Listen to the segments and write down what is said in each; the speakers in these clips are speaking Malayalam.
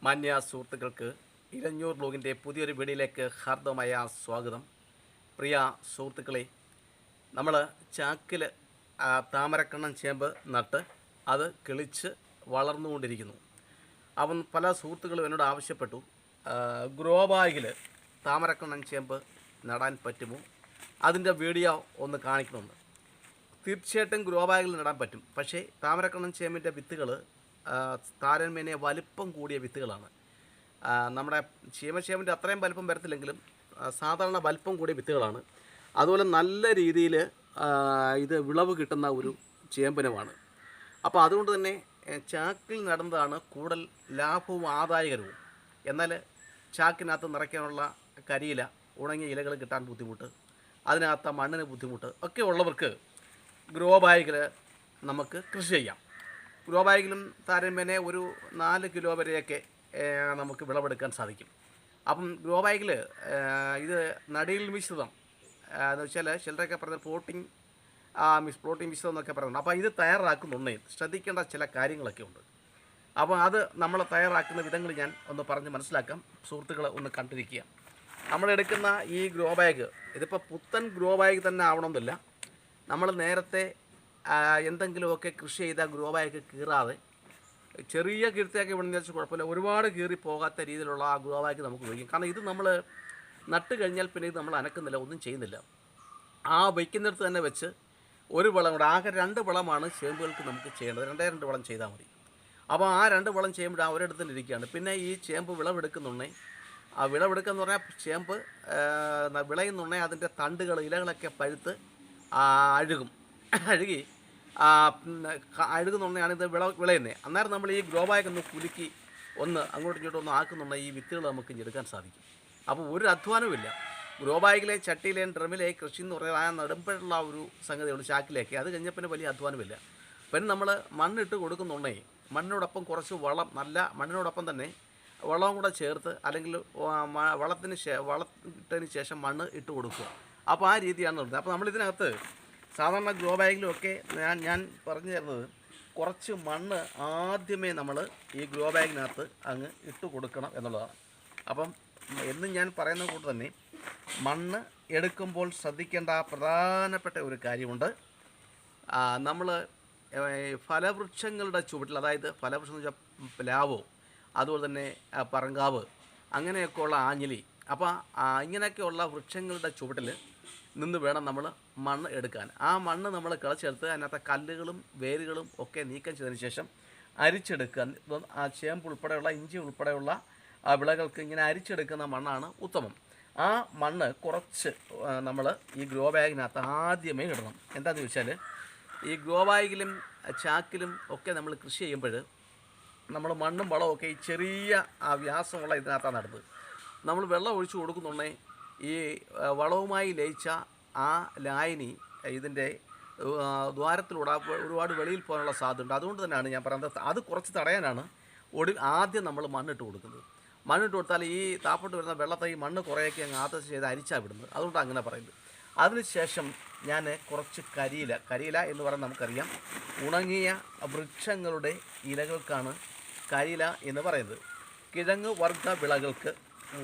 മാന്യ സുഹൃത്തുക്കൾക്ക് ഇലഞ്ഞൂർ ബ്ലോഗിൻ്റെ പുതിയൊരു വീഡിയോയിലേക്ക് ഹാർദവമായ സ്വാഗതം. പ്രിയ സുഹൃത്തുക്കളെ, നമ്മൾ ചാക്കിൽ താമരക്കണ്ണൻ ചേമ്പ് നട്ട് അത് കിളിച്ച് വളർന്നുകൊണ്ടിരിക്കുന്നു. അവൻ പല സുഹൃത്തുക്കളും എന്നോട് ആവശ്യപ്പെട്ടു, ഗ്രോ ബാഗിൽ താമരക്കണ്ണൻ ചേമ്പ് നടാൻ പറ്റുമോ, അതിൻ്റെ വീഡിയോ ഒന്ന് കാണിക്കണമെന്ന്. തീർച്ചയായിട്ടും ഗ്രോ ബാഗിൽ നടാൻ പറ്റും. പക്ഷേ താമരക്കണ്ണൻ ചേമ്പിൻ്റെ വിത്തുകൾ താരന്മേനെ വലിപ്പം കൂടിയ വിത്തുകളാണ്. നമ്മുടെ ചീമച്ചേമ്പിൻ്റെ അത്രയും വലിപ്പം വരത്തില്ലെങ്കിലും സാധാരണ വലിപ്പം കൂടിയ വിത്തുകളാണ്. അതുപോലെ നല്ല രീതിയിൽ ഇത് വിളവ് കിട്ടുന്ന ഒരു ചേമ്പിനമാണ്. അപ്പോൾ അതുകൊണ്ട് തന്നെ ചാക്കിൽ നടന്നതാണ് കൂടുതൽ ലാഭവും ആദായകരവും. എന്നാൽ ചാക്കിനകത്ത് നിറയ്ക്കാനുള്ള കരിയില, ഉണങ്ങിയ ഇലകൾ കിട്ടാൻ ബുദ്ധിമുട്ട്, അതിനകത്ത് മണ്ണിന് ബുദ്ധിമുട്ട് ഒക്കെ ഉള്ളവർക്ക് ഗ്രോ ബാഗിൽ നമുക്ക് കൃഷി ചെയ്യാം. ഗ്രോ ബാഗിലും താരതമ്യേന ഒരു 4 കിലോ വരെയൊക്കെ നമുക്ക് വിളവെടുക്കാൻ സാധിക്കും. അപ്പം ഗ്രോ ബാഗിൽ ഇത് നടിയിൽ മിശ്രിതം എന്ന് വെച്ചാൽ ചിലരൊക്കെ പറയുന്നത് പ്ലോട്ടിംഗ് മിശ്രിതം എന്നൊക്കെ പറയുന്നുണ്ട്. അപ്പോൾ ഇത് തയ്യാറാക്കുന്നുണ്ടേ ശ്രദ്ധിക്കേണ്ട ചില കാര്യങ്ങളൊക്കെ ഉണ്ട്. അപ്പോൾ അത് നമ്മൾ തയ്യാറാക്കുന്ന വിധങ്ങൾ ഞാൻ ഒന്ന് പറഞ്ഞ് മനസ്സിലാക്കാം. സുഹൃത്തുക്കൾ ഒന്ന് കണ്ടിരിക്കുക. നമ്മളെടുക്കുന്ന ഈ ഗ്രോ ബാഗ് ഇതിപ്പോൾ പുത്തൻ ഗ്രോ ബാഗ് തന്നെ ആവണമെന്നില്ല. നമ്മൾ നേരത്തെ എന്തെങ്കിലുമൊക്കെ കൃഷി ചെയ്ത ഗ്രോ ബാഗ് കീറാതെ ചെറിയ കീർത്തിയൊക്കെ വിടുന്ന വെച്ചാൽ കുഴപ്പമില്ല, ഒരുപാട് കീറി പോകാത്ത രീതിയിലുള്ള ആ ഗ്രോ ബാഗ് നമുക്ക് ഉപയോഗിക്കും. കാരണം ഇത് നമ്മൾ നട്ട് കഴിഞ്ഞാൽ പിന്നെ ഇത് നമ്മൾ അനക്കുന്നില്ല, ഒന്നും ചെയ്യുന്നില്ല. ആ വയ്ക്കുന്നിടത്ത് തന്നെ വെച്ച് ഒരു വളം കൂടെ, ആകെ 2 വളമാണ് ചേമ്പുകൾക്ക് നമുക്ക് ചെയ്യേണ്ടത്. 2 വളം ചെയ്താൽ മതി. അപ്പോൾ ആ 2 വളം ചെയ്യുമ്പോൾ ആ ഒരിടത്ത് തന്നെ ഇരിക്കുകയാണ്. പിന്നെ ഈ ചേമ്പ് വിളവെടുക്കുന്നുണ്ടെങ്കിൽ ആ വിളവെടുക്കുക പറഞ്ഞാൽ ചേമ്പ് വിളയുന്നുണ്ടെങ്കിൽ അതിൻ്റെ തണ്ടുകൾ, ഇലകളൊക്കെ പഴുത്ത് അഴുകി അഴുകുന്നുണ്ടെയാണ് ഇത് വിളയുന്നത്. അന്നേരം നമ്മൾ ഈ ഗ്രോ ബാഗ് ഒന്ന് കുലുക്കി ഒന്ന് അങ്ങോട്ടും ഇങ്ങോട്ടും ഒന്ന് ആക്കുന്നുണ്ടെങ്കിൽ ഈ വിത്തുകൾ നമുക്ക് എടുക്കാൻ സാധിക്കും. അപ്പോൾ ഒരു അധ്വാനവുമില്ല. ഗ്രോ ബാഗിലെ, ചട്ടിയിലെയും ഡ്രമ്മിലെ കൃഷി എന്ന് പറയുന്നത് ആ നടുമ്പോഴുള്ള ഒരു സംഗതിയുണ്ട്, ചാക്കിലേക്ക്. അത് കഴിഞ്ഞാൽ പിന്നെ വലിയ അധ്വാനമില്ല. പിന്നെ നമ്മൾ മണ്ണിട്ട് കൊടുക്കുന്നുണ്ടെങ്കിൽ മണ്ണിനോടൊപ്പം കുറച്ച് വളം, നല്ല മണ്ണിനോടൊപ്പം തന്നെ വളവും കൂടെ ചേർത്ത്, അല്ലെങ്കിൽ വളത്തിട്ടതിന് ശേഷം മണ്ണ് ഇട്ട് കൊടുക്കുക. അപ്പോൾ ആ രീതിയാണ് നടത്തുന്നത്. അപ്പോൾ നമ്മളിതിനകത്ത് സാധാരണ ഗ്രോ ബാഗിലുമൊക്കെ ഞാൻ പറഞ്ഞു തരുന്നത്, കുറച്ച് മണ്ണ് ആദ്യമേ നമ്മൾ ഈ ഗ്രോ ബാഗിനകത്ത് അങ്ങ് ഇട്ട് കൊടുക്കണം എന്നുള്ളതാണ്. അപ്പം എന്നും ഞാൻ പറയുന്ന കൂട്ട് തന്നെ മണ്ണ് എടുക്കുമ്പോൾ ശ്രദ്ധിക്കേണ്ട പ്രധാനപ്പെട്ട ഒരു കാര്യമുണ്ട്. നമ്മൾ ഫലവൃക്ഷങ്ങളുടെ ചുവട്ടിൽ, അതായത് ഫലവൃക്ഷം എന്ന് വെച്ചാൽ പ്ലാവോ, അതുപോലെ തന്നെ പറങ്കാവ്, അങ്ങനെയൊക്കെയുള്ള ആഞ്ഞിലി, അപ്പോൾ ഇങ്ങനെയൊക്കെയുള്ള വൃക്ഷങ്ങളുടെ ചുവട്ടിൽ നിന്ന് വേണം നമ്മൾ മണ്ണ് എടുക്കാൻ. ആ മണ്ണ് നമ്മൾ കിളച്ചെടുത്ത് അതിനകത്തെ കല്ലുകളും വേരുകളും ഒക്കെ നീക്കം ചെയ്തതിന് ശേഷം അരിച്ചെടുക്കുക. ആ ചേമ്പ് ഉൾപ്പെടെയുള്ള, ഇഞ്ചി ഉൾപ്പെടെയുള്ള വിളകൾക്ക് ഇങ്ങനെ അരിച്ചെടുക്കുന്ന മണ്ണാണ് ഉത്തമം. ആ മണ്ണ് കുറച്ച് നമ്മൾ ഈ ഗ്രോ ബാഗിനകത്ത് ആദ്യമേ ഇടണം. എന്താണെന്ന് ചോദിച്ചാൽ, ഈ ഗ്രോ ബാഗിലും ചാക്കിലും ഒക്കെ നമ്മൾ കൃഷി ചെയ്യുമ്പോൾ നമ്മൾ മണ്ണും വളമൊക്കെ ഈ ചെറിയ വ്യാസമുള്ള ഇതിനകത്താണ് നടുന്നത്. നമ്മൾ വെള്ളം ഒഴിച്ചു കൊടുക്കുന്നുണ്ടെങ്കിൽ ഈ വളവുമായി ലയിച്ച ആ ലായനി ഇതിൻ്റെ ദ്വാരത്തിലൂടെ ഒരുപാട് വെളിയിൽ പോകാനുള്ള സാധ്യതയുണ്ട്. അതുകൊണ്ട് തന്നെയാണ് ഞാൻ പറയുന്നത്, അത് കുറച്ച് തടയാനാണ് ആദ്യം നമ്മൾ മണ്ണിട്ട് കൊടുക്കുന്നത്. മണ്ണിട്ട് കൊടുത്താൽ ഈ താപ്പോട്ട് വരുന്ന വെള്ളത്തെ ഈ മണ്ണ് കുറേയൊക്കെ അങ്ങ് ആദർശം ചെയ്ത് അരിച്ചാണ് വിടുന്നത്. അതുകൊണ്ട് അങ്ങനെ പറയുന്നത്. അതിനുശേഷം ഞാൻ കുറച്ച് കരിയില എന്ന് പറയുന്നത് നമുക്കറിയാം, ഉണങ്ങിയ വൃക്ഷങ്ങളുടെ ഇലകൾക്കാണ് കരിയില എന്ന് പറയുന്നത്. കിഴങ്ങ് വർഗ്ഗ വിളകൾക്ക്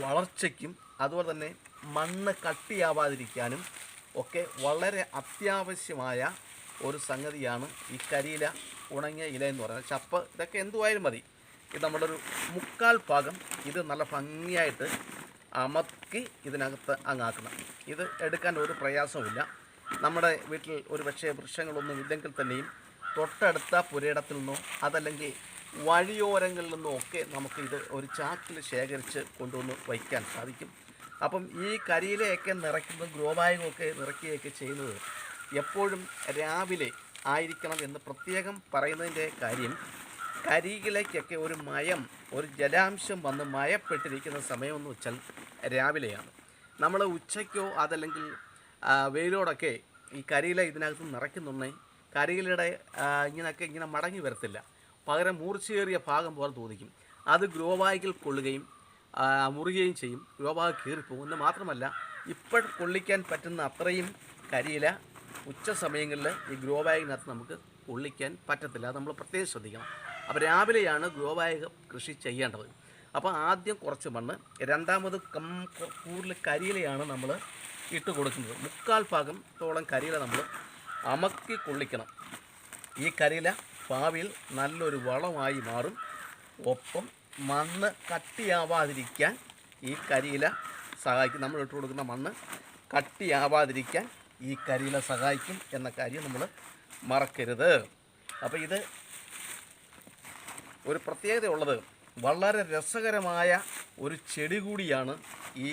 വളർച്ചയ്ക്കും അതുപോലെ തന്നെ മണ്ണ് കട്ടിയാവാതിരിക്കാനും ഒക്കെ വളരെ അത്യാവശ്യമായ ഒരു സംഗതിയാണ് ഈ കരിയില, ഉണങ്ങിയ ഇല എന്ന് പറയുന്നത്. ചപ്പ്, ഇതൊക്കെ എന്തുമായാലും മതി. ഇത് നമ്മളൊരു 3/4 ഭാഗം ഇത് നല്ല ഭംഗിയായിട്ട് അമർത്തി ഇതിനകത്ത് അങ്ങാക്കണം. ഇത് എടുക്കാൻ ഒരു പ്രയാസവുമില്ല. നമ്മുടെ വീട്ടിൽ ഒരു പക്ഷേ വൃക്ഷങ്ങളൊന്നും ഇല്ലെങ്കിൽ തന്നെയും തൊട്ടടുത്ത പുരയിടത്തിൽ നിന്നോ അതല്ലെങ്കിൽ വഴിയോരങ്ങളിൽ നിന്നോ ഒക്കെ നമുക്ക് ഇത് ഒരു ചാക്കിൽ ശേഖരിച്ച് കൊണ്ടുവന്ന് വയ്ക്കാൻ സാധിക്കും. അപ്പം ഈ കരിയിലയൊക്കെ നിറയ്ക്കുന്ന ഗ്രോ ബാഗൊക്കെ നിറയ്ക്കുകയൊക്കെ ചെയ്യുന്നത് എപ്പോഴും രാവിലെ ആയിരിക്കണം എന്ന് പ്രത്യേകം പറയുന്നതിൻ്റെ കാര്യം, കരിയിലേക്കൊക്കെ ഒരു ജലാംശം വന്ന് മയപ്പെട്ടിരിക്കുന്ന സമയമെന്ന് വെച്ചാൽ രാവിലെയാണ്. നമ്മൾ ഉച്ചയ്ക്കോ അതല്ലെങ്കിൽ വെയിലോടൊക്കെ ഈ കരിയില ഇതിനകത്ത് നിറയ്ക്കുന്നുണ്ടെങ്കിൽ കരിയിലയുടെ ഇങ്ങനെ മടങ്ങി വരത്തില്ല, പകരം മൂർച്ചയേറിയ ഭാഗം പോലെ തോന്നിക്കും. അത് ഗ്രോ ബാഗിൽ കൊള്ളുകയും മുറുകയും ചെയ്യും. ഗ്രോ ബാഗ് കീറിപ്പോകും. എന്ന് മാത്രമല്ല, ഇപ്പോൾ കൊള്ളിക്കാൻ പറ്റുന്ന അത്രയും കരിയില ഉച്ച സമയങ്ങളിൽ ഈ ഗ്രോ ബാഗിനകത്ത് നമുക്ക് കൊള്ളിക്കാൻ പറ്റത്തില്ല. അത് നമ്മൾ പ്രത്യേകം ശ്രദ്ധിക്കണം. അപ്പോൾ രാവിലെയാണ് ഗ്രോ ബാഗ് കൃഷി ചെയ്യേണ്ടത്. അപ്പോൾ ആദ്യം കുറച്ച് മണ്ണ്, രണ്ടാമത് കൂടുതൽ കരിയിലയാണ് നമ്മൾ ഇട്ട് കൊടുക്കുന്നത്. 1/4 ഭാഗത്തോളം കരിയില നമ്മൾ അമക്കി കൊള്ളിക്കണം. ഈ കരിയില ഭാവിയിൽ നല്ലൊരു വളമായി മാറും. ഒപ്പം മണ്ണ് കട്ടിയാവാതിരിക്കാൻ ഈ കരിയില സഹായിക്കും. നമ്മൾ ഇട്ട് കൊടുക്കുന്ന മണ്ണ് കട്ടിയാവാതിരിക്കാൻ ഈ കരിയില സഹായിക്കും എന്ന കാര്യം നമ്മൾ മറക്കരുത്. അപ്പോൾ ഇത് ഒരു പ്രത്യേകത ഉള്ളത്, വളരെ രസകരമായ ഒരു ചെടി കൂടിയാണ് ഈ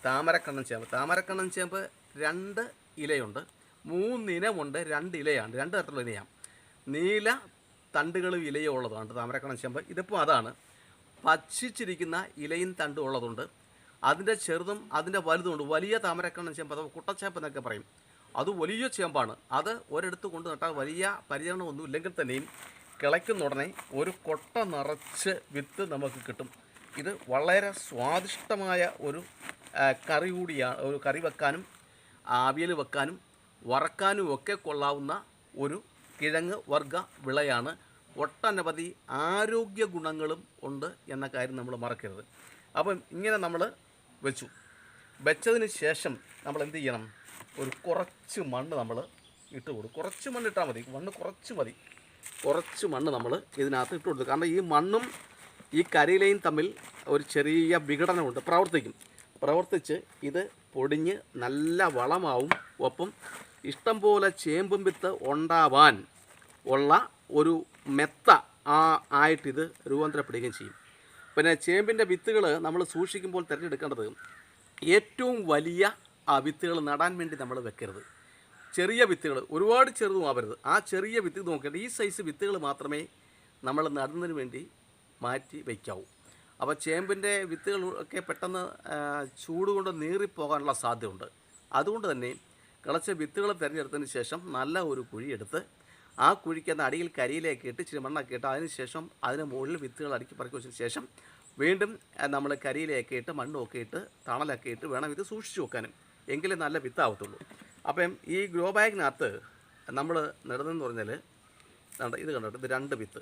താമരക്കണ്ണൻ ചേമ്പ്. താമരക്കണ്ണൻ ചേമ്പ് 2 ഇലയുണ്ട്, 3 ഇനമുണ്ട്, 2 ഇലയാണ്, 2 തരത്തിലുള്ള ഇലയാണ്. നീല തണ്ടുകളും ഇലയും ഉള്ളതാണ് താമരക്കണ്ണൻ ചേമ്പ്. ഇതിപ്പോൾ അതാണ്. പച്ചിച്ചിരിക്കുന്ന ഇലയും തണ്ടും ഉള്ളതുണ്ട്. അതിൻ്റെ ചെറുതും അതിൻ്റെ വലുതുമുണ്ട്. വലിയ താമരക്കണ്ണൻ ചേമ്പ് അഥവാ കുട്ടച്ചേമ്പ് എന്നൊക്കെ പറയും. അത് വലിയ ചേമ്പാണ്. അത് ഒരിടത്ത് കൊണ്ട് നട്ടാൽ വലിയ പരിചരണമൊന്നും ഇല്ലെങ്കിൽ തന്നെയും കിളയ്ക്കുന്ന ഉടനെ ഒരു കൊട്ട നിറച്ച് വിത്ത് നമുക്ക് കിട്ടും. ഇത് വളരെ സ്വാദിഷ്ടമായ ഒരു കറി കൂടിയാണ്. ഒരു കറി വെക്കാനും അവിയൽ വെക്കാനും വറക്കാനും ഒക്കെ കൊള്ളാവുന്ന ഒരു കിഴങ്ങ് വർഗ്ഗ വിളയാണ്. ഒട്ടനവധി ആരോഗ്യ ഗുണങ്ങളും ഉണ്ട് എന്ന കാര്യം നമ്മൾ മറക്കരുത്. അപ്പം ഇങ്ങനെ നമ്മൾ വെച്ചതിന് ശേഷം നമ്മൾ എന്ത് ചെയ്യണം? ഒരു കുറച്ച് മണ്ണ് നമ്മൾ ഇട്ട് കൊടുക്കും. കുറച്ച് മണ്ണ് ഇട്ടാൽ മതി, മണ്ണ് കുറച്ച് മതി. കുറച്ച് മണ്ണ് നമ്മൾ ഇതിനകത്ത് ഇട്ട് കൊടുത്തു. കാരണം ഈ മണ്ണും ഈ കരിയിലയും തമ്മിൽ ഒരു ചെറിയ വിഘടനമുണ്ട്, പ്രവർത്തിച്ച് ഇത് പൊടിഞ്ഞ് നല്ല വളമാവും. ഒപ്പം ഇഷ്ടം പോലെ ചേമ്പും വിത്ത് ഉണ്ടാവാൻ ഉള്ള ഒരു മെത്ത ആയിട്ടിത് രൂപാന്തരപ്പെടുകയും ചെയ്യും. പിന്നെ ചേമ്പിൻ്റെ വിത്തുകൾ നമ്മൾ സൂക്ഷിക്കുമ്പോൾ തിരഞ്ഞെടുക്കേണ്ടത് ഏറ്റവും വലിയ വിത്തുകൾ നടാൻ വേണ്ടി നമ്മൾ വെക്കരുത്. ചെറിയ വിത്തുകൾ, ഒരുപാട് ചെറുതും ആവരുത്. ആ ചെറിയ വിത്ത് നോക്കേണ്ടത് ഈ സൈസ് വിത്തുകൾ മാത്രമേ നമ്മൾ നടുന്നതിന് വേണ്ടി മാറ്റി വയ്ക്കാവൂ. അപ്പോൾ ചേമ്പിൻ്റെ വിത്തുകൾ ഒക്കെ പെട്ടെന്ന് ചൂട് കൊണ്ട് നീറിപ്പോകാനുള്ള സാധ്യതയുണ്ട്. അതുകൊണ്ട് തന്നെ കിളച്ച വിത്തുകൾ തിരഞ്ഞെടുത്തതിന് ശേഷം നല്ല ഒരു കുഴിയെടുത്ത് ആ കുഴിക്കുന്ന അടിയിൽ കരിയിലേക്ക് ഇട്ട് ഇച്ചിരി മണ്ണൊക്കെ ഇട്ട് അതിന് ശേഷം അതിന് മുകളിൽ വിത്തുകൾ അടുക്കി പറക്കി വെച്ചതിന് ശേഷം വീണ്ടും നമ്മൾ കരിയിലേക്ക് ഇട്ട് മണ്ണൊക്കെ ഇട്ട് തണലൊക്കെ ഇട്ട് വേണം ഇത് സൂക്ഷിച്ച് വെക്കാനും. എങ്കിലേ നല്ല വിത്താവത്തുള്ളൂ. അപ്പം ഈ ഗ്രോ ബാഗിനകത്ത് നമ്മൾ നടുന്നതെന്ന് പറഞ്ഞാൽ ഇത് കണ്ടിട്ട് ഇത് 2 വിത്ത്,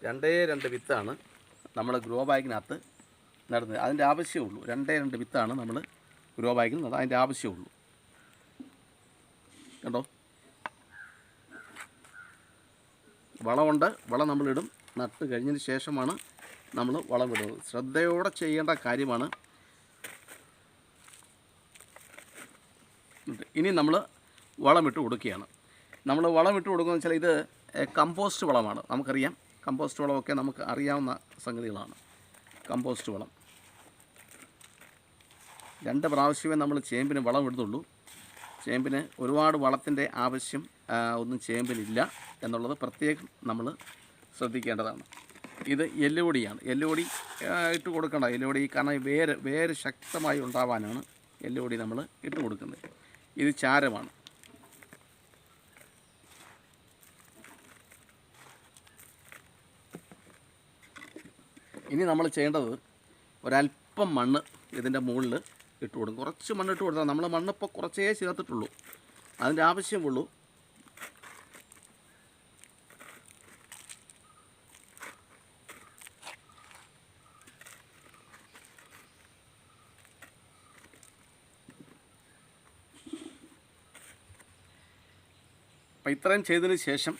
2 വിത്താണ് നമ്മൾ ഗ്രോ ബാഗിനകത്ത് നടുന്നത്. അതിൻ്റെ ആവശ്യമുള്ളൂ. 2 വിത്താണ് നമ്മൾ ഗ്രോ ബാഗിൽ നടുന്നത്. അതിൻ്റെ ആവശ്യമുള്ളൂ. കണ്ടോ, വളമുണ്ട്. വളം നമ്മളിടും. നട്ട് കഴിഞ്ഞതിന് ശേഷമാണ് നമ്മൾ വളം ഇടുന്നത്. ശ്രദ്ധയോടെ ചെയ്യേണ്ട കാര്യമാണ്. ഇനി നമ്മൾ വളമിട്ട് കൊടുക്കുകയാണ്. നമ്മൾ വളമിട്ട് കൊടുക്കുകയെന്ന് വെച്ചാൽ ഇത് കമ്പോസ്റ്റ് വളമാണ്. നമുക്കറിയാം, കമ്പോസ്റ്റ് വളമൊക്കെ നമുക്ക് അറിയാവുന്ന സംഗതികളാണ്. കമ്പോസ്റ്റ് വളം 2 പ്രാവശ്യമേ നമ്മൾ ചേമ്പിന് വളം ഇടുന്നുള്ളൂ. ചേമ്പിന് ഒരുപാട് വളത്തിൻ്റെ ആവശ്യം ഒന്നും ചേമ്പിനില്ല എന്നുള്ളത് പ്രത്യേകം നമ്മൾ ശ്രദ്ധിക്കേണ്ടതാണ്. ഇത് എല്ലുപൊടിയാണ്. എല്ലുപൊടി ഇട്ട് കൊടുക്കേണ്ട. എല്ലുപൊടി കാരണം വേര് ശക്തമായി ഉണ്ടാവാനാണ് എല്ലുപൊടി നമ്മൾ ഇട്ട് കൊടുക്കുന്നത്. ഇത് ചാരമാണ്. ഇനി നമ്മൾ ചെയ്യേണ്ടത് ഒരല്പം മണ്ണ് ഇതിൻ്റെ മുകളിൽ ഇട്ട് കൊടുക്കും. കുറച്ച് മണ്ണ് ഇട്ട് കൊടുത്താൽ നമ്മൾ മണ്ണിപ്പോൾ കുറച്ചേ ചേർത്തിട്ടുള്ളൂ, അതിൻ്റെ ആവശ്യമുള്ളൂ. അപ്പോൾ ഇത്രയും ചെയ്തതിന് ശേഷം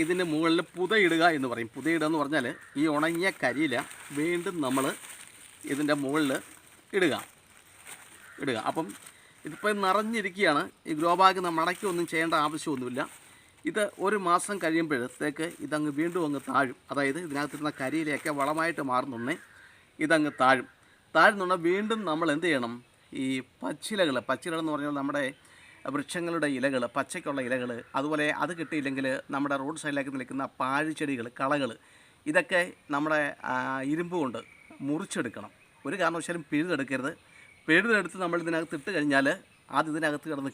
ഇതിന് മുകളിൽ പുതയിടുക എന്ന് പറയും. പുതയിടുക എന്ന് പറഞ്ഞാൽ ഈ ഉണങ്ങിയ കരിയില വീണ്ടും നമ്മൾ ഇതിൻ്റെ മുകളിൽ ഇടുക. അപ്പം ഇതിപ്പോൾ നിറഞ്ഞിരിക്കുകയാണ്. ഈ ഗ്രോ ബാഗ് നമ്മൾ അടക്കി ഒന്നും ചെയ്യേണ്ട ആവശ്യമൊന്നുമില്ല. ഇത് 1 മാസം കഴിയുമ്പോഴത്തേക്ക് ഇതങ്ങ് വീണ്ടും അങ്ങ് താഴും. അതായത് ഇതിനകത്തിരുന്ന കരിയിലയൊക്കെ വളമായിട്ട് മാറുന്നുണ്ടേ ഇതങ്ങ് താഴുന്നുണ്ട്. വീണ്ടും നമ്മൾ എന്ത് ചെയ്യണം? ഈ പച്ചിലകൾ എന്ന് പറഞ്ഞാൽ നമ്മുടെ വൃക്ഷങ്ങളുടെ ഇലകൾ, പച്ചയ്ക്കുള്ള ഇലകൾ, അതുപോലെ അത് കിട്ടിയില്ലെങ്കിൽ നമ്മുടെ റോഡ് സൈഡിലേക്ക് നിൽക്കുന്ന പാഴ്ചെടികൾ, കളകൾ, ഇതൊക്കെ നമ്മുടെ ഇരുമ്പ് കൊണ്ട് മുറിച്ചെടുക്കണം. ഒരു കാരണവശാലും പിഴുതെടുത്ത് നമ്മൾ ഇതിനകത്ത് ഇട്ട് കഴിഞ്ഞാൽ അത് ഇതിനകത്ത് കിടന്ന്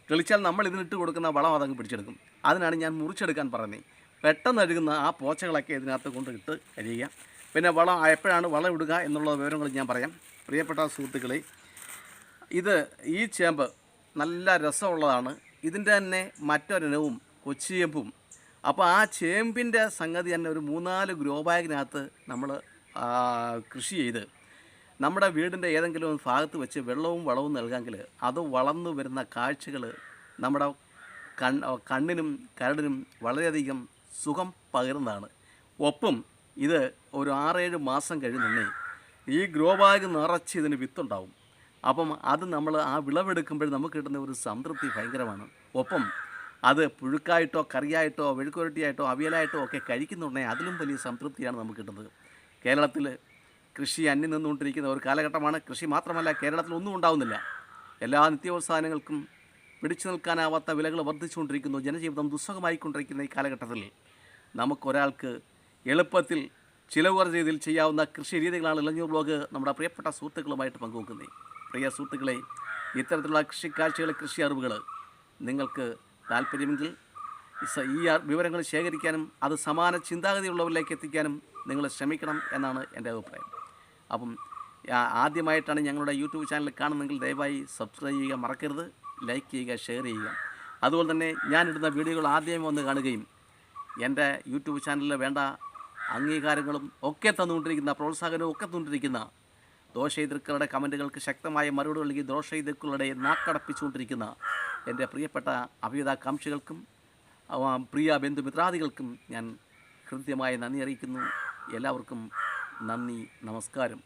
കിളിച്ചാൽ നമ്മൾ ഇതിനിട്ട് കൊടുക്കുന്ന വളം അതങ്ങ് പിടിച്ചെടുക്കും. അതിനാണ് ഞാൻ മുറിച്ചെടുക്കാൻ പറയുന്നത്. പെട്ടെന്ന് അഴുകുന്ന ആ പോച്ചകളൊക്കെ ഇതിനകത്ത് കൊണ്ട് ഇട്ട് കഴിയുക. പിന്നെ എപ്പോഴാണ് വളം ഇടുക എന്നുള്ള വിവരങ്ങൾ ഞാൻ പറയാം. പ്രിയപ്പെട്ട സുഹൃത്തുക്കളെ, ഈ ചേമ്പ് നല്ല രസമുള്ളതാണ്. ഇതിൻ്റെ തന്നെ മറ്റൊരിനവും കൊച്ചിയേമ്പും അപ്പോൾ ആ ചേമ്പിൻ്റെ സംഗതി തന്നെ ഒരു 3-4 ഗ്രോ ബാഗിനകത്ത് നമ്മൾ കൃഷി ചെയ്ത് നമ്മുടെ വീടിൻ്റെ ഏതെങ്കിലും ഒരു ഭാഗത്ത് വെച്ച് വെള്ളവും വളവും നൽകാമെങ്കിൽ അത് വളർന്നു വരുന്ന കാഴ്ചകൾ നമ്മുടെ കണ്ണിനും കരടിനും വളരെയധികം സുഖം പകരുന്നതാണ്. ഒപ്പം ഇത് ഒരു 6-7 മാസം കഴിഞ്ഞ് ഈ ഗ്രോ ബാഗ് നിറച്ച് ഇതിന് വിത്തുണ്ടാവും. അപ്പം അത് നമ്മൾ ആ വിളവെടുക്കുമ്പോൾ നമുക്ക് കിട്ടുന്ന ഒരു സംതൃപ്തി ഭയങ്കരമാണ്. ഒപ്പം അത് പുഴുക്കായിട്ടോ കറിയായിട്ടോ വെഴുക്കുരട്ടിയായിട്ടോ അവിയലായിട്ടോ ഒക്കെ കഴിക്കുന്നുണ്ടെങ്കിൽ അതിലും വലിയ സംതൃപ്തിയാണ് നമുക്ക് കിട്ടുന്നത്. കേരളത്തിൽ കൃഷി അന്യം നിന്നുകൊണ്ടിരിക്കുന്ന ഒരു കാലഘട്ടമാണ്. കൃഷി മാത്രമല്ല, കേരളത്തിലൊന്നും ഉണ്ടാവുന്നില്ല. എല്ലാ നിത്യോത്സാധനങ്ങൾക്കും പിടിച്ചു നിൽക്കാനാവാത്ത വിലകൾ വർദ്ധിച്ചുകൊണ്ടിരിക്കുന്നു. ജനജീവിതം ദുസ്സഹമായിക്കൊണ്ടിരിക്കുന്ന ഈ കാലഘട്ടത്തിൽ നമുക്കൊരാൾക്ക് എളുപ്പത്തിൽ ചിലവ് കുറഞ്ഞ രീതിയിൽ ചെയ്യാവുന്ന കൃഷി രീതികളാണ് ഇളഞ്ഞൂർ ബ്ലോഗ് നമ്മുടെ പ്രിയപ്പെട്ട സുഹൃത്തുക്കളുമായിട്ട് പങ്കുവെക്കുന്നത്. പ്രിയ സുഹൃത്തുക്കളെ, ഇത്തരത്തിലുള്ള കൃഷി കാഴ്ചകൾ, കൃഷി അറിവുകൾ നിങ്ങൾക്ക് താല്പര്യമെങ്കിൽ ഈ വിവരങ്ങൾ ശേഖരിക്കാനും അത് സമാന ചിന്താഗതിയുള്ളവരിലേക്ക് എത്തിക്കാനും നിങ്ങൾ ശ്രമിക്കണം എന്നാണ് എൻ്റെ അഭിപ്രായം. അപ്പം ആദ്യമായിട്ടാണ് ഞങ്ങളുടെ യൂട്യൂബ് ചാനൽ കാണുന്നതെങ്കിൽ ദയവായി സബ്സ്ക്രൈബ് ചെയ്യുക മറക്കരുത്, ലൈക്ക് ചെയ്യുക, ഷെയർ ചെയ്യുക. അതുപോലെ തന്നെ ഞാനിടുന്ന വീഡിയോകൾ ആദ്യമേ വന്ന് കാണുകയും എൻ്റെ യൂട്യൂബ് ചാനലിൽ വേണ്ട അംഗീകാരങ്ങളും ഒക്കെ തന്നുകൊണ്ടിരിക്കുന്ന, പ്രോത്സാഹനവും ഒക്കെ തന്നുകൊണ്ടിരിക്കുന്ന ദോഷെതിർക്കളുടെ കമൻറ്റുകൾക്ക് ശക്തമായ മറുപടി നൽകി ദോഷെതിർക്കളുടെ നാക്കടപ്പിച്ചുകൊണ്ടിരിക്കുന്ന എൻ്റെ പ്രിയപ്പെട്ട അഭ്യുതാകാംക്ഷികൾക്കും പ്രിയ ബന്ധുമിത്രാദികൾക്കും ഞാൻ ഹൃദ്യമായ നന്ദി അറിയിക്കുന്നു. എല്ലാവർക്കും നന്ദി, നമസ്കാരം.